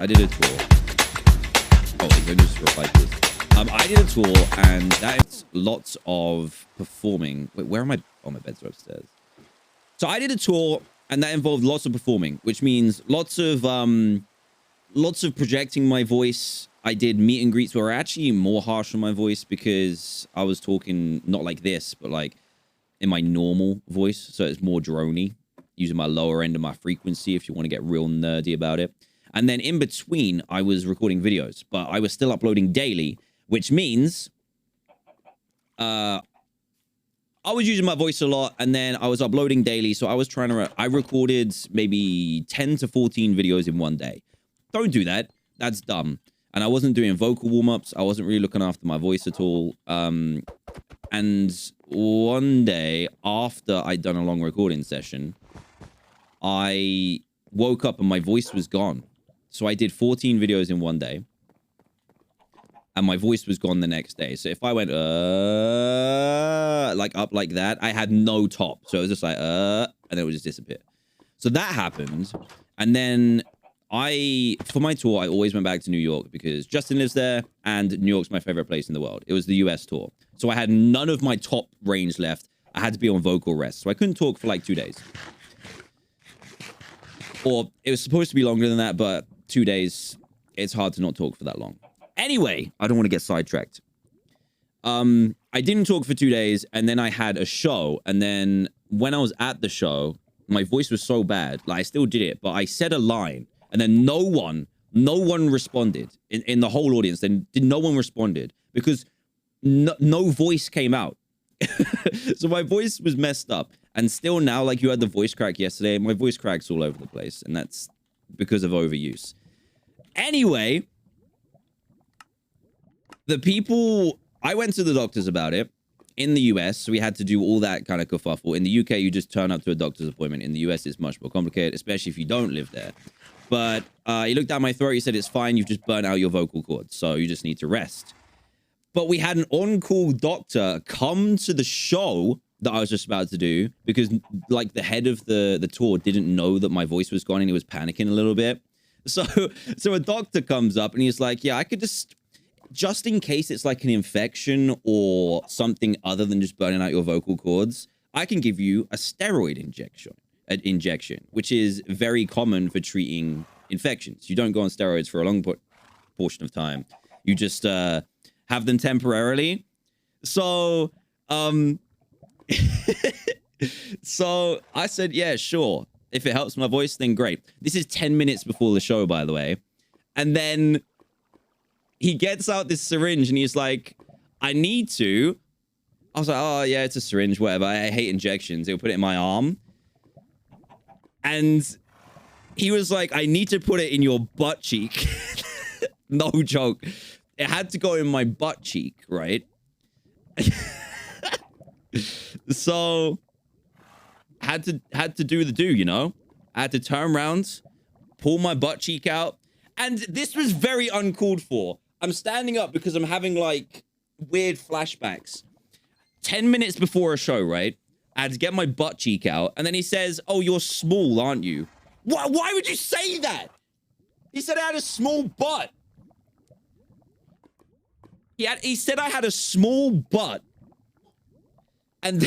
I did a tour. Oh, he's only just replied to this. I did a tour, and that's lots of performing. Wait, where am I? Oh, my beds are upstairs. So I did a tour, and that involved lots of performing, which means lots of projecting my voice. I did meet and greets were actually more harsh on my voice because I was talking not like this, but like in my normal voice. So it's more droney, using my lower end of my frequency if you want to get real nerdy about it. And then in between, I was recording videos, but I was still uploading daily, which means I was using my voice a lot, and then I was uploading daily. So I was trying to, I recorded maybe 10 to 14 videos in one day. Don't do that. That's dumb. And I wasn't doing vocal warm-ups. I wasn't really looking after my voice at all. And one day after I'd done a long recording session, I woke up and my voice was gone. So I did 14 videos in one day, and my voice was gone the next day. So if I went like up like that, I had no top. So it was just like and then it would just disappear. So that happened. And then for my tour, I always went back to New York because Justin lives there, and New York's my favorite place in the world. It was the US tour. So I had none of my top range left. I had to be on vocal rest. So I couldn't talk for like 2 days. Or it was supposed to be longer than that, but 2 days, it's hard to not talk for that long. Anyway, I don't want to get sidetracked. I didn't talk for 2 days, and then I had a show. And then when I was at the show, my voice was so bad. Like, I still did it, but I said a line, and then no one responded in the whole audience. Then no one responded because no voice came out. So my voice was messed up. And still now, like you had the voice crack yesterday, my voice cracks all over the place. And that's because of overuse. Anyway, I went to the doctors about it. In the US, so we had to do all that kind of kerfuffle. In the UK, you just turn up to a doctor's appointment. In the US, it's much more complicated, especially if you don't live there. But he looked down my throat. He said, it's fine. You've just burnt out your vocal cords. So you just need to rest. But we had an on-call doctor come to the show that I was just about to do because, like, the head of the tour didn't know that my voice was gone and he was panicking a little bit. So a doctor comes up and he's like, yeah, I could just in case it's like an infection or something other than just burning out your vocal cords, I can give you a steroid injection, which is very common for treating infections. You don't go on steroids for a long portion of time. You just have them temporarily. So so I said, yeah, sure. If it helps my voice, then great. This is 10 minutes before the show, by the way. And then he gets out this syringe and he's like, I need to. I was like, oh, yeah, it's a syringe, whatever. I hate injections. He'll put it in my arm. And he was like, I need to put it in your butt cheek. No joke. It had to go in my butt cheek, right? So had to do the do, you know? I had to turn around, pull my butt cheek out. And this was very uncalled for. I'm standing up because I'm having, like, weird flashbacks. 10 minutes before a show, right? I had to get my butt cheek out. And then he says, oh, you're small, aren't you? Why would you say that? He said I had a small butt. He said I had a small butt. And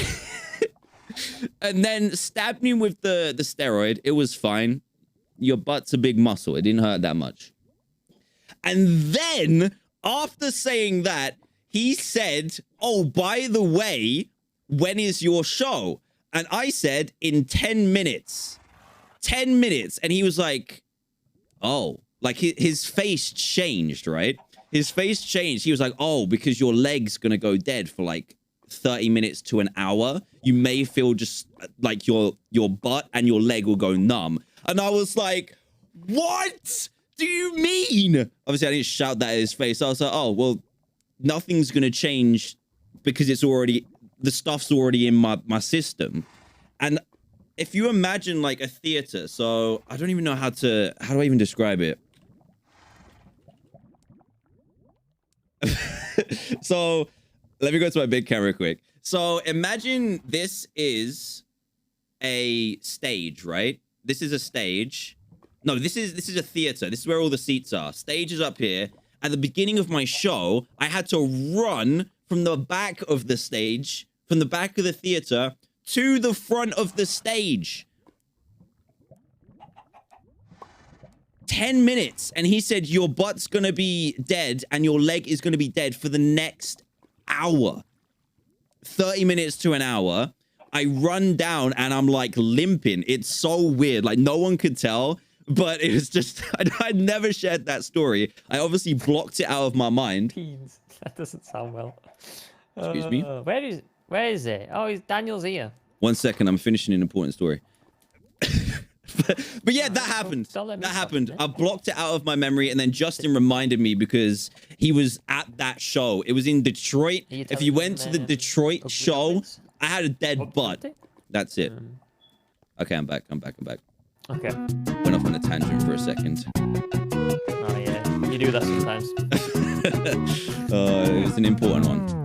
and then stabbed me with the steroid. It was fine. Your butt's a big muscle. It didn't hurt that much. And then, after saying that, he said, oh, by the way, when is your show? And I said, in 10 minutes. 10 minutes. And he was like, oh. Like, his face changed, right? His face changed. He was like, oh, because your leg's gonna go dead for, like, 30 minutes to an hour. You may feel just, like, your butt and your leg will go numb. And I was like, what do you mean? Obviously, I didn't shout that at his face. I was like, oh, well, nothing's going to change because it's already, the stuff's already in my system. And if you imagine like a theater, so I don't even know how do I even describe it? So let me go to my big camera quick. So imagine this is a stage, right? This is a stage. No, this is a theater. This is where all the seats are. Stage is up here. At the beginning of my show, I had to run from the back of the stage, from the back of the theater to the front of the stage. 10 minutes. And he said, your butt's going to be dead and your leg is going to be dead for the next hour. 30 minutes to an hour. I run down and I'm like limping. It's so weird. Like no one could tell. But it was just, I'd never shared that story. I obviously blocked it out of my mind. Peas. That doesn't sound well. Excuse me? Where is it? Oh, Daniel's here. 1 second, I'm finishing an important story. but yeah, that happened. That happened. I blocked it out of my memory, and then Justin reminded me because he was at that show. It was in Detroit. If you went to the Detroit show, I had a dead butt. That's it. Okay, I'm back. Okay. Went off on a tangent for a second. Oh yeah, you do that sometimes. It was an important one.